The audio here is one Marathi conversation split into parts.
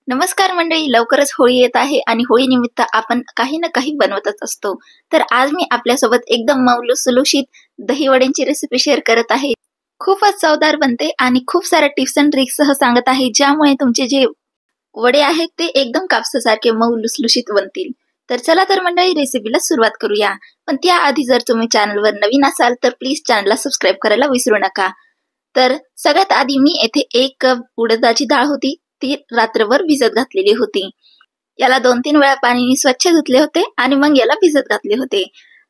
नमस्कार मंडळी, लवकरच होळी येत आहे आणि होळी निमित्त आपण काही ना काही बनवतच असतो. तर आज मी आपल्यासोबत एकदम मऊलुसलुशीत दहीवड्यांची रेसिपी शेअर करत आहे. खूपच चवदार बनते आणि खूप साऱ्या टिप्स अँड ट्रिक्स सह सांगत आहे, ज्यामुळे तुमचे जे वडे आहेत ते एकदम कापसासारखे मऊ लुसलुशीत बनतील. तर चला तर मंडळी, रेसिपीला सुरुवात करूया. पण त्याआधी जर तुम्ही चॅनलवर नवीन असाल तर प्लीज चॅनलला सबस्क्राईब करायला विसरू नका. तर सगळ्यात आधी मी येथे 1 कप उडदाची डाळ होती, ती रात्रभर भिजत घातलेली होती. याला 2-3 वेळा पाण्याने स्वच्छ धुतले होते आणि मग याला भिजत घातले होते.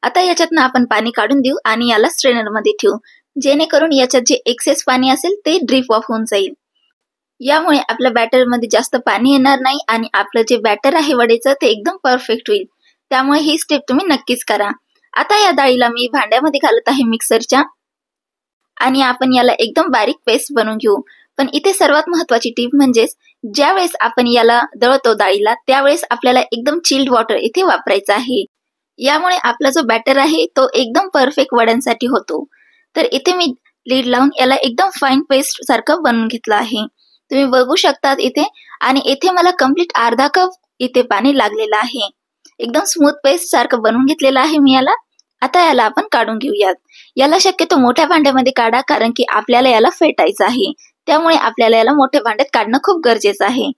आता याच्यातनं आपण पाणी काढून देऊ आणि याला स्ट्रेनर मध्ये ठेवू, जेणेकरून याच्यात जे एक्सेस पाणी असेल ते ड्रिप ऑफ होऊन जाईल. यामुळे आपल्या बॅटर मध्ये जास्त पाणी येणार नाही आणि आपलं जे बॅटर आहे वडेचं ते एकदम परफेक्ट होईल. त्यामुळे ही स्टेप तुम्ही नक्कीच करा. आता या डाळीला मी भांड्यामध्ये घालत आहे मिक्सरच्या आणि आपण याला एकदम बारीक पेस्ट बनवून घेऊ. पण इथे सर्वात महत्वाची टीप म्हणजेच ज्यावेळेस आपण याला दळतो डाळीला, त्यावेळेस आपल्याला एकदम चिल्ड वॉटर इथे वापरायचं आहे. यामुळे आपला जो बॅटर आहे तो एकदम परफेक्ट वड्यांसाठी होतो. तर इथे मी लीड लावून याला एकदम फाईन पेस्ट सारखं बनवून घेतलं आहे. तुम्ही बघू शकतात इथे. आणि इथे मला कम्प्लीट अर्धा कप इथे पाणी लागलेलं आहे. एकदम स्मूथ पेस्ट सारखं बनवून घेतलेलं आहे मी याला. आता याला आपण काढून घेऊयात. याला शक्यतो मोठ्या भांड्यामध्ये काढा, कारण की आपल्याला याला फेटायचं आहे. त्यामुळे आपल्याला याला मोठ्या भांड्यात काढणं खूप गरजेचं आहे.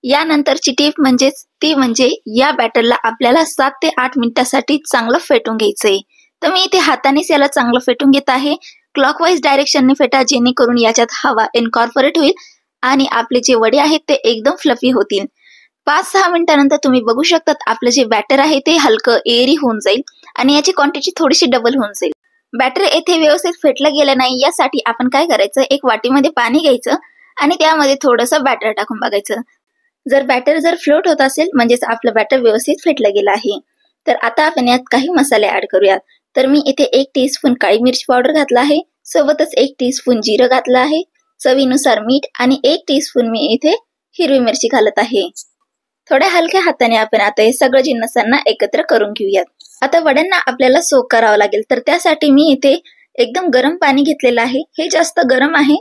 यानंतरची टीप म्हणजे या बॅटरला आपल्याला 7 ते 8 मिनिटासाठी चांगलं फेटून घ्यायचंय. तर मी इथे हातानेच याला चांगलं फेटून घेत आहे. क्लॉकवाईज डायरेक्शनने फेटा, जेणेकरून याच्यात हवा इनकॉर्पोरेट होईल आणि आपले जे वडे आहेत ते एकदम फ्लफी होतील. 5-6 मिनिटानंतर तुम्ही बघू शकतात आपलं जे बॅटर आहे ते हलकं एअरी होऊन जाईल आणि याची क्वांटिटी थोडीशी डबल होऊन जाईल. बॅटर येथे व्यवस्थित फेटलं गेलं नाही यासाठी आपण काय करायचं, एक वाटीमध्ये पाणी घ्यायचं आणि त्यामध्ये थोडंसं बॅटर टाकून बघायचं. जर बॅटर फ्लोट होत असेल म्हणजेच आपलं बॅटर व्यवस्थित फेटलं गेलं आहे. तर आता आपण यात काही मसाले ऍड करूयात. तर मी इथे 1 टीस्पून काळी मिरची पावडर घातला आहे, सोबतच 1 टीस्पून जिरं घातलं आहे, चवीनुसार मीठ आणि 1 टीस्पून मी इथे हिरवी मिरची घालत आहे. थोड्या हलक्या हाताने आपण आता हे सगळं जिन्नसांना एकत्र करून घेऊयात. आता वड्यांना आपल्याला सोक करावं लागेल, तर त्यासाठी मी इथे एकदम गरम पाणी घेतलेलं आहे. हे जास्त गरम आहे,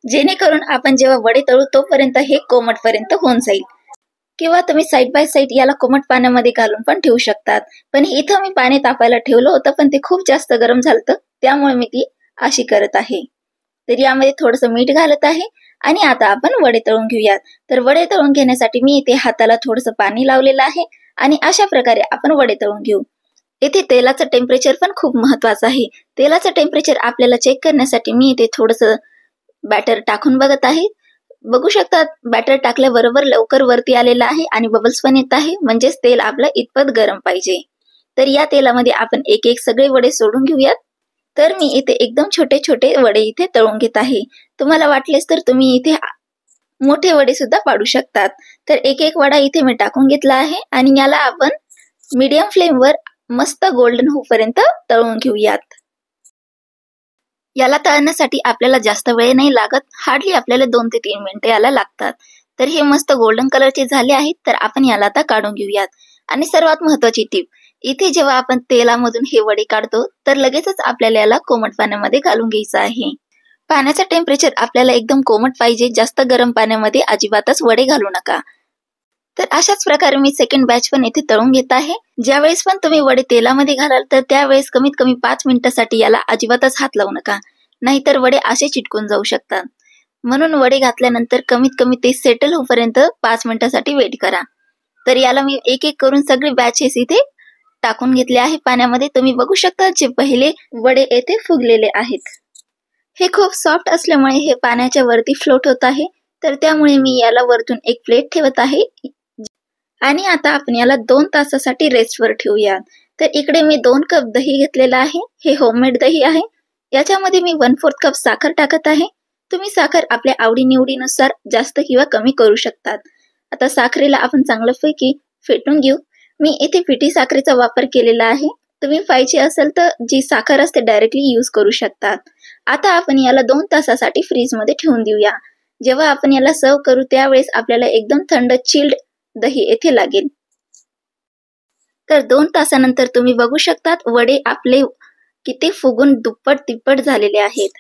जेणेकरून आपण जेव्हा वडे तळू तोपर्यंत हे कोमट पर्यंत होऊन जाईल. किंवा तुम्ही साईड बाय साईड याला कोमट पाण्यामध्ये घालून पण ठेवू शकतात. पण इथं मी पाणी तापायला ठेवलं होतं, पण ते खूप जास्त गरम झालं, त्यामुळे मी ती अशी करत आहे. तर यामध्ये थोडंसं मीठ घालत आहे आणि आता आपण वडे तळून घेऊयात. तर वडे तळून घेण्यासाठी मी इथे हाताला थोडंसं पाणी लावलेलं आहे आणि अशा प्रकारे आपण वडे तळून घेऊ. इथे तेलाचं टेम्परेचर पण खूप महत्वाचं आहे. तेलाचं टेम्परेचर आपल्याला चेक करण्यासाठी मी इथे थोडंसं बॅटर टाकून बघत आहे. बघू शकतात बॅटर टाकल्याबरोबर लवकर वरती आलेलं आहे आणि बबल्स पण येत आहे, म्हणजेच तेल आपलं इतपत गरम पाहिजे. तर या तेलामध्ये आपण एक एक सगळे वडे सोडून घेऊयात. तर मी इथे एकदम छोटे छोटे वडे इथे तळून घेत आहे. तुम्हाला वाटलेस तर तुम्ही इथे मोठे वडे सुद्धा पाडू शकतात. तर एक एक वडा इथे मी टाकून घेतला आहे आणि याला आपण मीडियम फ्लेमवर मस्त गोल्डन होईपर्यंत तळून घेऊयात. याला तळण्यासाठी आपल्याला जास्त वेळ नाही लागत, हार्डली आपल्याला 2 ते 3 मिनिटे याला लागतात. तर हे मस्त गोल्डन कलरचे झाले आहेत, तर आपण याला आता काढून घेऊयात. आणि सर्वात महत्वाची टीप, इथे जेव्हा आपण तेलामधून हे वडे काढतो तर लगेचच आपल्याला याला कोमट पाण्यामध्ये घालून घ्यायचं आहे. पाण्याचं टेम्परेचर आपल्याला एकदम कोमट पाहिजे, जास्त गरम पाण्यामध्ये अजिबातच वडे घालू नका. तर अशाच प्रकारे मी सेकंड बॅच पण इथे तळून घेत आहे. ज्यावेळेस पण तुम्ही वडे तेलामध्ये घालाल तर त्यावेळेस कमीत कमी 5 मिनिटासाठी याला अजिबातच हात लावू नका, नाहीतर वडे असे चिटकून जाऊ शकतात. म्हणून वडे घातल्यानंतर कमीत कमी ते सेटल होईपर्यंत 5 मिनिटासाठी वेट करा. तर याला मी एक एक करून सगळे बॅचेस इथे टाकून घेतले आहे पाण्यामध्ये. तुम्ही बघू शकता जे पहिले वडे येथे फुगलेले आहेत. हे खूप सॉफ्ट असल्यामुळे हे पाण्याच्या वरती फ्लोट होत आहे. तर त्यामुळे मी याला वरतून एक प्लेट ठेवत आहे आणि आता आपण याला 2 तासासाठी रेस्टवर ठेवूया. तर इकडे मी 2 कप दही घेतलेला आहे. हे होममेड दही आहे. याच्यामध्ये मी 1/4 कप साखर टाकत आहे. तुम्ही साखर आपल्या आवडीनिवडीनुसार जास्त किंवा कमी करू शकतात. आता साखरेला आपण चांगल्यापैकी फेटून घेऊ. मी इथे पिठी साखरेचा वापर केलेला आहे. तुम्ही पाहिजे असेल तर जी साखर असते डायरेक्टली यूज करू शकतात. आता आपण याला 2 तासासाठी फ्रीज मध्ये ठेवून देऊया. जेव्हा आपण याला सर्व करू त्यावेळेस आपल्याला एकदम थंड चिल्ड दही येथे लागेल. तर 2 तासानंतर तुम्ही बघू शकतात वडे आपले किती फुगून दुप्पट तिप्पट झालेले आहेत.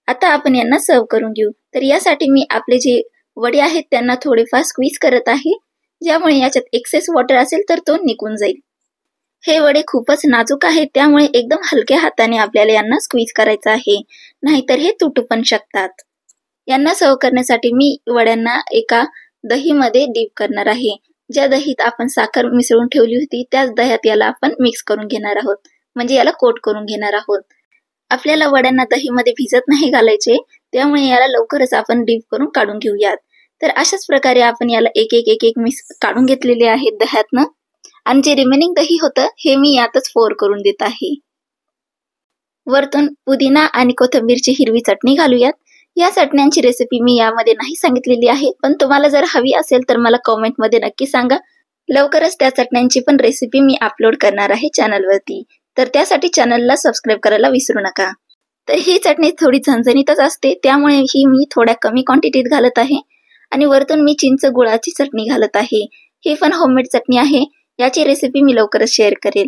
आता आपण यांना सर्व करून घेऊ. तर यासाठी मी आपले जे वडे आहेत त्यांना थोडेफार स्क्वीज करत आहे, ज्यामुळे याच्यात एक्सेस वॉटर असेल तर तो निघून जाईल. हे वडे खूपच नाजूक आहेत, त्यामुळे एकदम हलक्या हाताने आपल्याला यांना स्क्वीज करायचं आहे, नाहीतर हे तुटू पण शकतात. यांना सर्व करण्यासाठी मी वड्यांना एका दहीमध्ये डीप करणार आहे. ज्या दहीत आपण साखर मिसळून ठेवली होती त्याच दह्यात याला आपण मिक्स करून घेणार आहोत, म्हणजे याला कोट करून घेणार आहोत. आपल्याला वड्यांना दहीमध्ये भिजत नाही घालायचे, त्यामुळे याला लवकरच आपण डीप करून काढून घेऊयात. तर अशाच प्रकारे आपण याला एक एक मिक्स काढून घेतलेले आहेत दह्यातनं, आणि जे रिमेनिंग दही होतं हे मी यातच फोर करून देत आहे. वरतून पुदिना आणि कोथिंबीरची हिरवी चटणी घालूयात. या चटण्यांची रेसिपी मी यामध्ये नाही सांगितलेली आहे, पण तुम्हाला जर हवी असेल तर मला कॉमेंटमध्ये नक्की सांगा. लवकरच त्या चटण्यांची पण रेसिपी मी अपलोड करणार आहे चॅनलवरती, तर त्यासाठी चॅनलला सबस्क्राईब करायला विसरू नका. तर ही चटणी थोडी झणझणीतच असते, त्यामुळे ही मी थोड्या कमी क्वांटिटीत घालत आहे. आणि वरतून मी चिंच गुळाची चटणी घालत आहे. ही पण होममेड चटणी आहे, याची रेसिपी मी लवकरच शेअर करेल.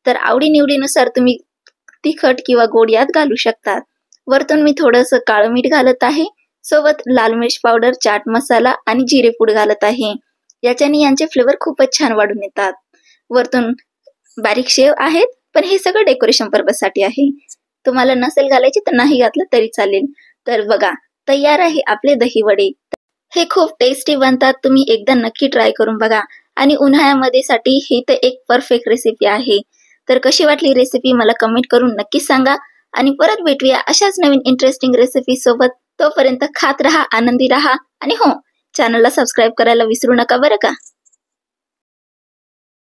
तर आवडीनिवडीनुसार तुम्ही तिखट किंवा गोड यात घालू शकता. वरतून मी थोडंसं काळं मीठ घालत आहे, सोबत लाल मिर्च पावडर, चाट मसाला आणि जिरे पूड घालत आहे. याच्याने यांचे फ्लेवर खूपच छान वाढून येतात. वरतून बारीक शेव आहेत, पण हे सगळं डेकोरेशन पर्पजसाठी आहे. तुम्हाला नसेल घालायचे तर नाही घातलं तरी चालेल. तर बघा, तयार आहे आपले दही वडे. हे खूप टेस्टी बनतात, तुम्ही एकदा नक्की ट्राय करून बघा. आणि उन्हाळ्यामध्ये साठी ही तर एक परफेक्ट रेसिपी आहे. तर कशी वाटली रेसिपी मला कमेंट करून नक्की सांगा. आणि परत भेटूया अशाच नवीन इंटरेस्टिंग रेसिपी सोबत. तोपर्यंत खात राहा, आनंदी राहा, आणि हो, चॅनलला सबस्क्राईब करायला विसरू नका बरं का.